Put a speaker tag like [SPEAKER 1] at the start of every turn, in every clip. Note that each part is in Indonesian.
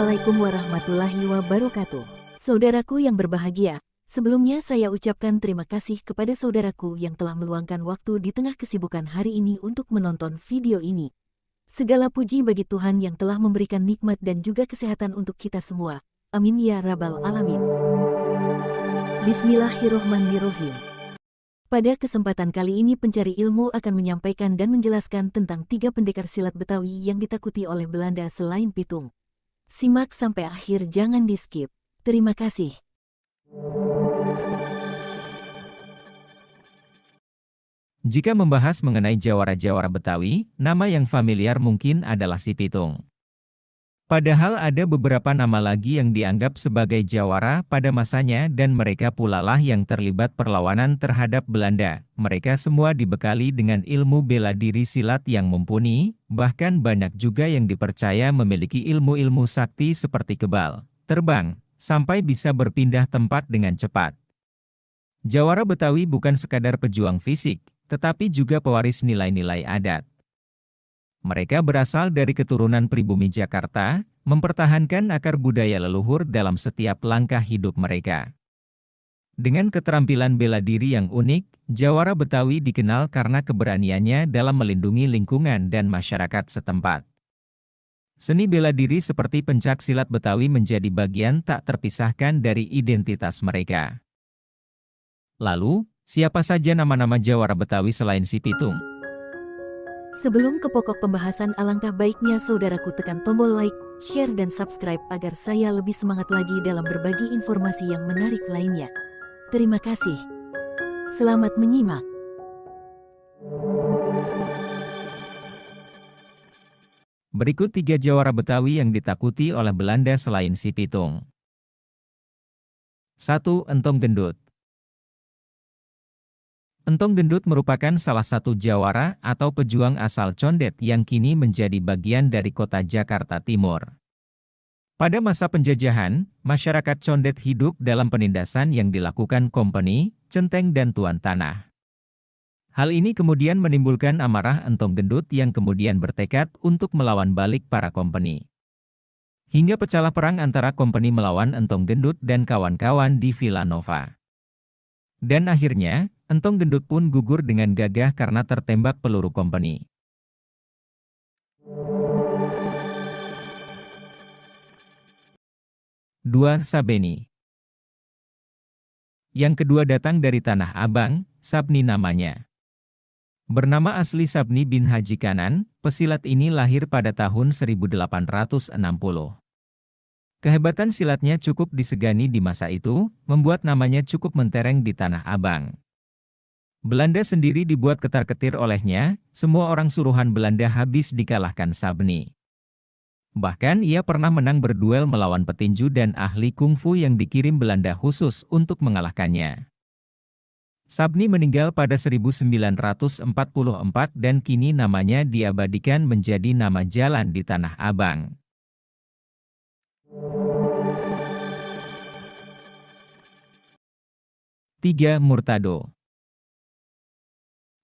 [SPEAKER 1] Assalamualaikum warahmatullahi wabarakatuh. Saudaraku yang berbahagia, sebelumnya saya ucapkan terima kasih kepada saudaraku yang telah meluangkan waktu di tengah kesibukan hari ini untuk menonton video ini. Segala puji bagi Tuhan yang telah memberikan nikmat dan juga kesehatan untuk kita semua. Amin ya rabbal alamin. Bismillahirrohmanirrohim. Pada kesempatan kali ini pencari ilmu akan menyampaikan dan menjelaskan tentang 3 pendekar silat Betawi yang ditakuti oleh Belanda selain Pitung. Simak sampai akhir, jangan di-skip. Terima kasih.
[SPEAKER 2] Jika membahas mengenai jawara-jawara Betawi, nama yang familiar mungkin adalah Si Pitung. Padahal ada beberapa nama lagi yang dianggap sebagai jawara pada masanya dan mereka pula lah yang terlibat perlawanan terhadap Belanda. Mereka semua dibekali dengan ilmu bela diri silat yang mumpuni, bahkan banyak juga yang dipercaya memiliki ilmu-ilmu sakti seperti kebal, terbang, sampai bisa berpindah tempat dengan cepat. Jawara Betawi bukan sekadar pejuang fisik, tetapi juga pewaris nilai-nilai adat. Mereka berasal dari keturunan pribumi Jakarta, mempertahankan akar budaya leluhur dalam setiap langkah hidup mereka. Dengan keterampilan bela diri yang unik, jawara Betawi dikenal karena keberaniannya dalam melindungi lingkungan dan masyarakat setempat. Seni bela diri seperti pencak silat Betawi menjadi bagian tak terpisahkan dari identitas mereka. Lalu, siapa saja nama-nama jawara Betawi selain Si Pitung?
[SPEAKER 1] Sebelum ke pokok pembahasan, alangkah baiknya saudaraku tekan tombol like, share dan subscribe agar saya lebih semangat lagi dalam berbagi informasi yang menarik lainnya. Terima kasih. Selamat menyimak.
[SPEAKER 2] Berikut 3 jawara Betawi yang ditakuti oleh Belanda selain Si Pitung. 1. Entong Gendut. Entong Gendut merupakan salah satu jawara atau pejuang asal Condet yang kini menjadi bagian dari kota Jakarta Timur. Pada masa penjajahan, masyarakat Condet hidup dalam penindasan yang dilakukan kompeni, centeng dan tuan tanah. Hal ini kemudian menimbulkan amarah Entong Gendut yang kemudian bertekad untuk melawan balik para kompeni. Hingga pecahlah perang antara kompeni melawan Entong Gendut dan kawan-kawan di Villanova. Dan akhirnya, Entong Gendut pun gugur dengan gagah karena tertembak peluru kompeni. Dua. Sabeni. Yang kedua datang dari Tanah Abang, Sabni namanya. Bernama asli Sabni bin Haji Kanan, pesilat ini lahir pada tahun 1860. Kehebatan silatnya cukup disegani di masa itu, membuat namanya cukup mentereng di Tanah Abang. Belanda sendiri dibuat ketar-ketir olehnya, semua orang suruhan Belanda habis dikalahkan Sabni. Bahkan ia pernah menang berduel melawan petinju dan ahli kungfu yang dikirim Belanda khusus untuk mengalahkannya. Sabni meninggal pada 1944 dan kini namanya diabadikan menjadi nama jalan di Tanah Abang. 3. Murtado.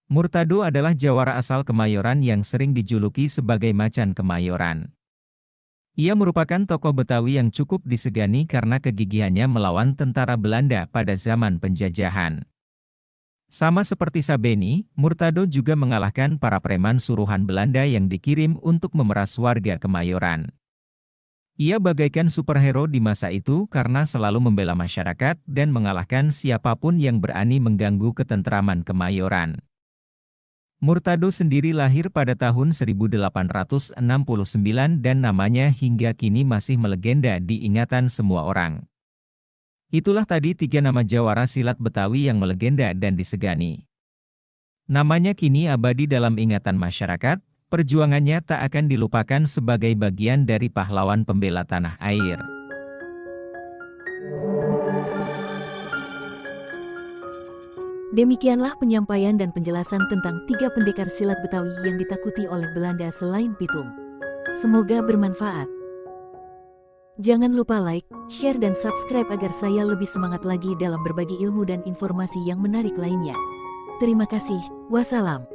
[SPEAKER 2] Murtado adalah jawara asal Kemayoran yang sering dijuluki sebagai Macan Kemayoran. Ia merupakan tokoh Betawi yang cukup disegani karena kegigihannya melawan tentara Belanda pada zaman penjajahan. Sama seperti Sabeni, Murtado juga mengalahkan para preman suruhan Belanda yang dikirim untuk memeras warga Kemayoran. Ia bagaikan superhero di masa itu karena selalu membela masyarakat dan mengalahkan siapapun yang berani mengganggu ketentraman Kemayoran. Murtado sendiri lahir pada tahun 1869 dan namanya hingga kini masih melegenda di ingatan semua orang. Itulah tadi 3 nama jawara silat Betawi yang melegenda dan disegani. Namanya kini abadi dalam ingatan masyarakat. Perjuangannya tak akan dilupakan sebagai bagian dari pahlawan pembela tanah air.
[SPEAKER 1] Demikianlah penyampaian dan penjelasan tentang 3 pendekar silat Betawi yang ditakuti oleh Belanda selain Pitung. Semoga bermanfaat. Jangan lupa like, share dan subscribe agar saya lebih semangat lagi dalam berbagi ilmu dan informasi yang menarik lainnya. Terima kasih. Wassalam.